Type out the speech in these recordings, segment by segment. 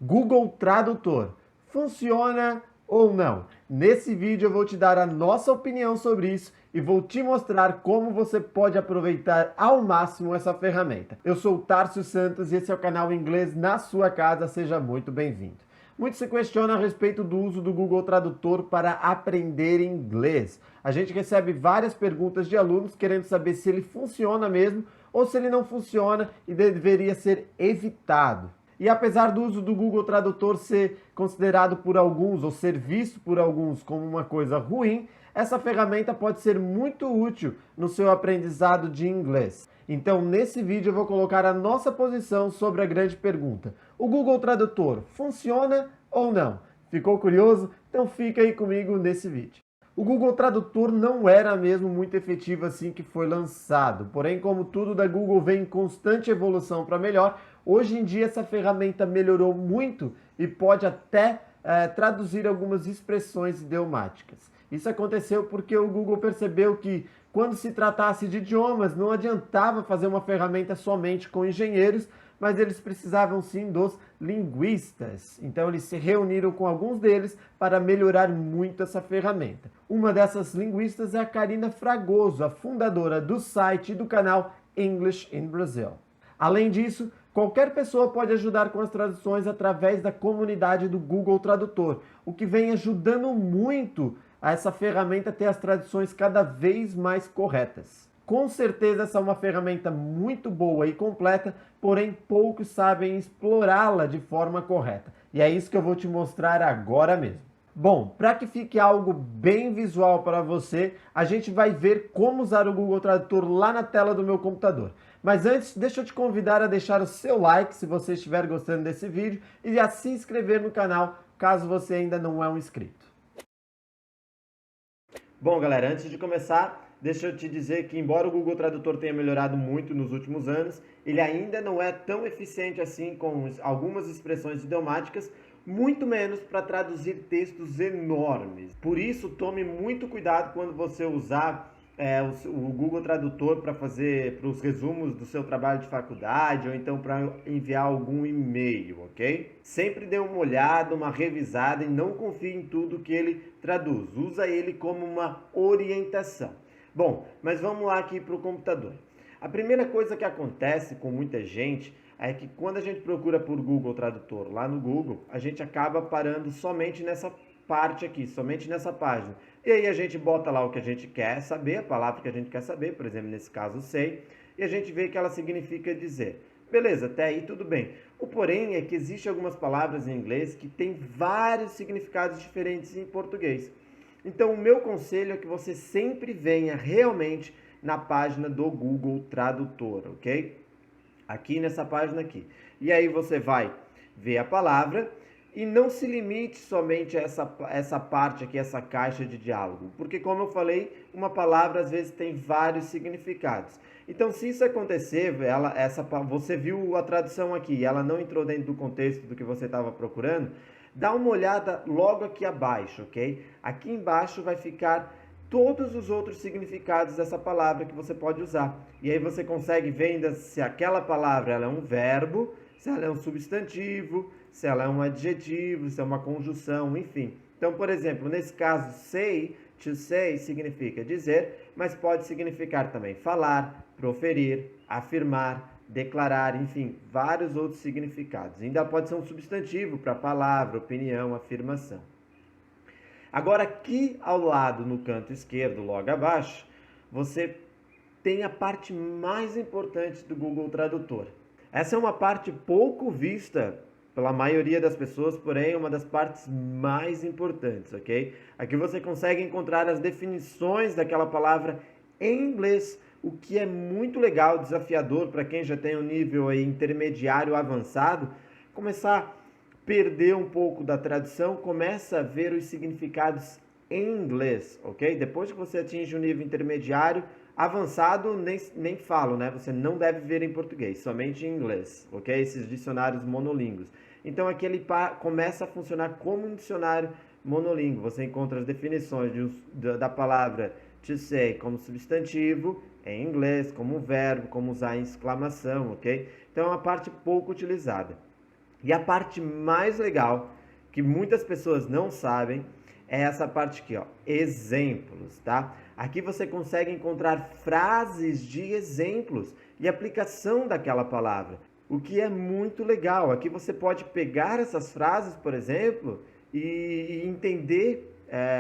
Google Tradutor, funciona ou não? Nesse vídeo eu vou te dar a nossa opinião sobre isso e vou te mostrar como você pode aproveitar ao máximo essa ferramenta. Eu sou o Tárcio Santos e esse é o canal Inglês na sua casa, seja muito bem-vindo. Muito se questiona a respeito do uso do Google Tradutor para aprender inglês. A gente recebe várias perguntas de alunos querendo saber se ele funciona mesmo ou se ele não funciona e deveria ser evitado. E apesar do uso do Google Tradutor ser considerado por alguns ou ser visto por alguns como uma coisa ruim, essa ferramenta pode ser muito útil no seu aprendizado de inglês. Então, nesse vídeo eu vou colocar a nossa posição sobre a grande pergunta: o Google Tradutor funciona ou não? Ficou curioso? Então fica aí comigo nesse vídeo. O Google Tradutor não era mesmo muito efetivo assim que foi lançado, porém, como tudo da Google vem em constante evolução para melhor, hoje em dia essa ferramenta melhorou muito e pode até traduzir algumas expressões idiomáticas. Isso aconteceu porque o Google percebeu que quando se tratasse de idiomas, não adiantava fazer uma ferramenta somente com engenheiros, mas eles precisavam sim dos linguistas. Então eles se reuniram com alguns deles para melhorar muito essa ferramenta. Uma dessas linguistas é a Karina Fragoso, a fundadora do site e do canal English in Brazil. Além disso, qualquer pessoa pode ajudar com as traduções através da comunidade do Google Tradutor, o que vem ajudando muito a essa ferramenta ter as traduções cada vez mais corretas. Com certeza essa é uma ferramenta muito boa e completa, porém poucos sabem explorá-la de forma correta. E é isso que eu vou te mostrar agora mesmo. Bom, para que fique algo bem visual para você, a gente vai ver como usar o Google Tradutor lá na tela do meu computador. Mas antes, deixa eu te convidar a deixar o seu like se você estiver gostando desse vídeo e a se inscrever no canal caso você ainda não é um inscrito. Bom, galera, antes de começar, deixa eu te dizer que embora o Google Tradutor tenha melhorado muito nos últimos anos, ele ainda não é tão eficiente assim com algumas expressões idiomáticas, muito menos para traduzir textos enormes. Por isso, tome muito cuidado quando você usar o Google Tradutor para fazer para os resumos do seu trabalho de faculdade ou então para enviar algum e-mail, ok? Sempre dê uma olhada, uma revisada e não confie em tudo que ele traduz. Usa ele como uma orientação. Bom, mas vamos lá aqui para o computador. A primeira coisa que acontece com muita gente é que quando a gente procura por Google Tradutor lá no Google, a gente acaba parando somente nessa parte aqui, somente nessa página. E aí a gente bota lá o que a gente quer saber, a palavra que a gente quer saber, por exemplo, nesse caso sei, e a gente vê que ela significa dizer. Beleza, até aí tudo bem. O porém é que existem algumas palavras em inglês que têm vários significados diferentes em português. Então o meu conselho é que você sempre venha realmente na página do Google Tradutor, ok? Aqui nessa página aqui. E aí você vai ver a palavra e não se limite somente a essa parte aqui, essa caixa de diálogo. Porque, como eu falei, uma palavra às vezes tem vários significados. Então, se isso acontecer, você viu a tradução aqui e ela não entrou dentro do contexto do que você estava procurando, dá uma olhada logo aqui abaixo, ok? Aqui embaixo vai ficar todos os outros significados dessa palavra que você pode usar. E aí você consegue ver ainda se aquela palavra ela é um verbo, se ela é um substantivo, se ela é um adjetivo, se é uma conjunção, enfim. Então, por exemplo, nesse caso, say, to say significa dizer, mas pode significar também falar, proferir, afirmar, declarar, enfim, vários outros significados. Ainda pode ser um substantivo para palavra, opinião, afirmação. Agora, aqui ao lado, no canto esquerdo, logo abaixo, você tem a parte mais importante do Google Tradutor. Essa é uma parte pouco vista pela maioria das pessoas, porém é uma das partes mais importantes, ok? Aqui você consegue encontrar as definições daquela palavra em inglês, o que é muito legal, desafiador para quem já tem um nível aí intermediário avançado, começar a perder um pouco da tradução, começa a ver os significados em inglês, ok? Depois que você atinge o nível intermediário, avançado nem falo, né? Você não deve ver em português, somente em inglês, ok? Esses dicionários monolíngues. Então aqui ele começa a funcionar como um dicionário monolíngue. Você encontra as definições da palavra to say como substantivo, em inglês, como um verbo, como usar em exclamação, ok? Então é uma parte pouco utilizada. E a parte mais legal, que muitas pessoas não sabem, é essa parte aqui, ó, exemplos, tá? Aqui você consegue encontrar frases de exemplos e aplicação daquela palavra, o que é muito legal. Aqui você pode pegar essas frases, por exemplo, e entender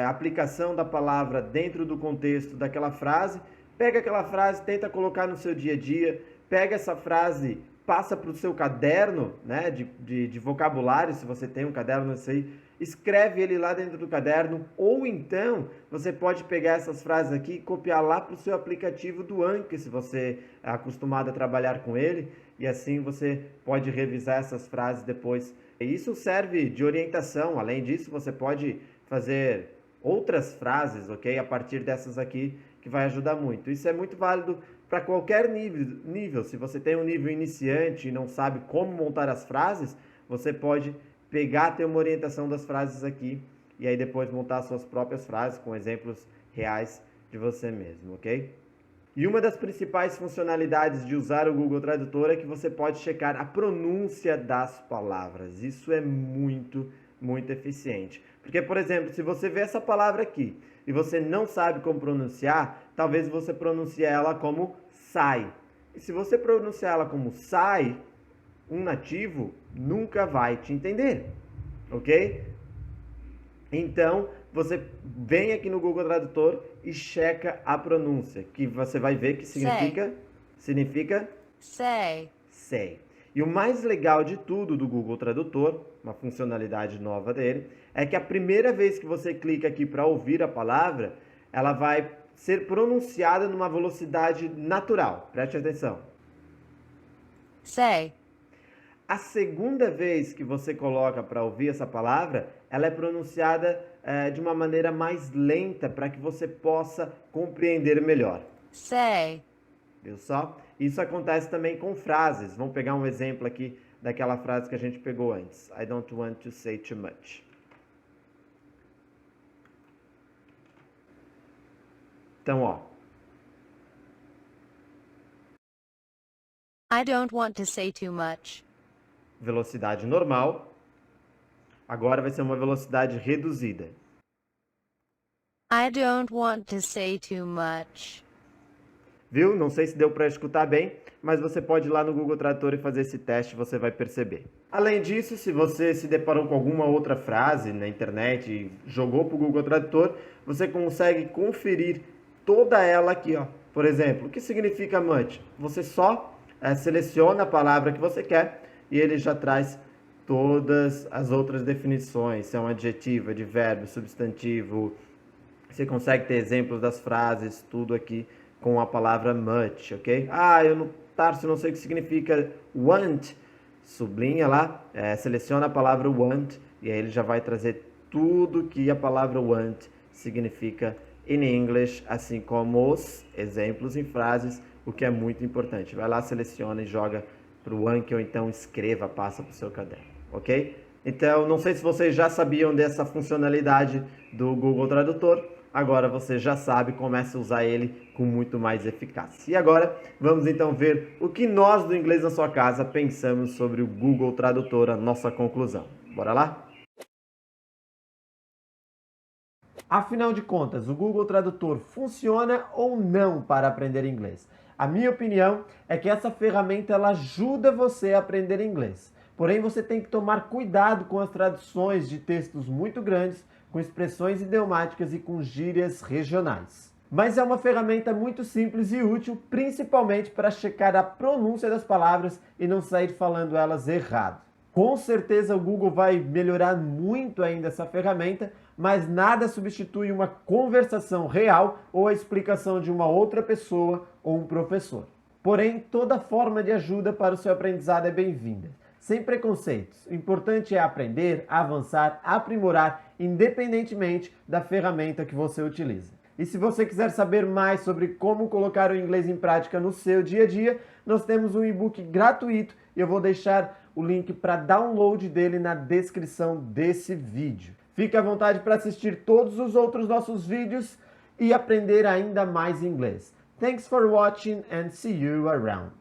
a aplicação da palavra dentro do contexto daquela frase. Pega aquela frase, tenta colocar no seu dia a dia, pega essa frase, passa para o seu caderno, né, de vocabulário, se você tem um caderno, não sei, escreve ele lá dentro do caderno, ou então você pode pegar essas frases aqui e copiar lá para o seu aplicativo do Anki, se você é acostumado a trabalhar com ele, e assim você pode revisar essas frases depois. E isso serve de orientação. Além disso, você pode fazer outras frases, ok? A partir dessas aqui, que vai ajudar muito. Isso é muito válido para qualquer nível. Se você tem um nível iniciante e não sabe como montar as frases, você pode pegar, ter uma orientação das frases aqui e aí depois montar suas próprias frases com exemplos reais de você mesmo, ok? E uma das principais funcionalidades de usar o Google Tradutor é que você pode checar a pronúncia das palavras. Isso é muito, muito eficiente. Porque, por exemplo, se você vê essa palavra aqui e você não sabe como pronunciar, talvez você pronuncie ela como sai. E se você pronunciar ela como sai, um nativo nunca vai te entender, ok? Então, você vem aqui no Google Tradutor e checa a pronúncia, que você vai ver que significa Say. say. E o mais legal de tudo do Google Tradutor, uma funcionalidade nova dele, é que a primeira vez que você clica aqui para ouvir a palavra, ela vai ser pronunciada numa velocidade natural. Preste atenção. Say. A segunda vez que você coloca para ouvir essa palavra, ela é pronunciada de uma maneira mais lenta para que você possa compreender melhor. Say. Viu só? Isso acontece também com frases. Vamos pegar um exemplo aqui daquela frase que a gente pegou antes. I don't want to say too much. Então, ó. I don't want to say too much. Velocidade normal. Agora vai ser uma velocidade reduzida. I don't want to say too much. Viu? Não sei se deu para escutar bem, mas você pode ir lá no Google Tradutor e fazer esse teste, você vai perceber. Além disso, se você se deparou com alguma outra frase na internet e jogou para o Google Tradutor, você consegue conferir toda ela aqui, ó. Por exemplo, o que significa much? Você só seleciona a palavra que você quer e ele já traz todas as outras definições, se é um adjetivo, advérbio, substantivo. Você consegue ter exemplos das frases, tudo aqui com a palavra much, ok? Tarso, não sei o que significa want. Sublinha lá, seleciona a palavra want e aí ele já vai trazer tudo que a palavra want significa em inglês, assim como os exemplos em frases, o que é muito importante. Vai lá, seleciona e joga para o Anki ou então escreva, passa para o seu caderno, ok? Então, não sei se vocês já sabiam dessa funcionalidade do Google Tradutor. Agora você já sabe, começa a usar ele com muito mais eficácia. E agora, vamos então ver o que nós do Inglês na Sua Casa pensamos sobre o Google Tradutor, a nossa conclusão. Bora lá? Afinal de contas, o Google Tradutor funciona ou não para aprender inglês? A minha opinião é que essa ferramenta ela ajuda você a aprender inglês. Porém, você tem que tomar cuidado com as traduções de textos muito grandes, com expressões idiomáticas e com gírias regionais. Mas é uma ferramenta muito simples e útil, principalmente para checar a pronúncia das palavras e não sair falando elas errado. Com certeza o Google vai melhorar muito ainda essa ferramenta, mas nada substitui uma conversação real ou a explicação de uma outra pessoa ou um professor. Porém, toda forma de ajuda para o seu aprendizado é bem-vinda. Sem preconceitos. O importante é aprender, avançar, aprimorar, independentemente da ferramenta que você utiliza. E se você quiser saber mais sobre como colocar o inglês em prática no seu dia a dia, nós temos um e-book gratuito e eu vou deixar o link para download dele na descrição desse vídeo. Fique à vontade para assistir todos os outros nossos vídeos e aprender ainda mais inglês. Thanks for watching and see you around.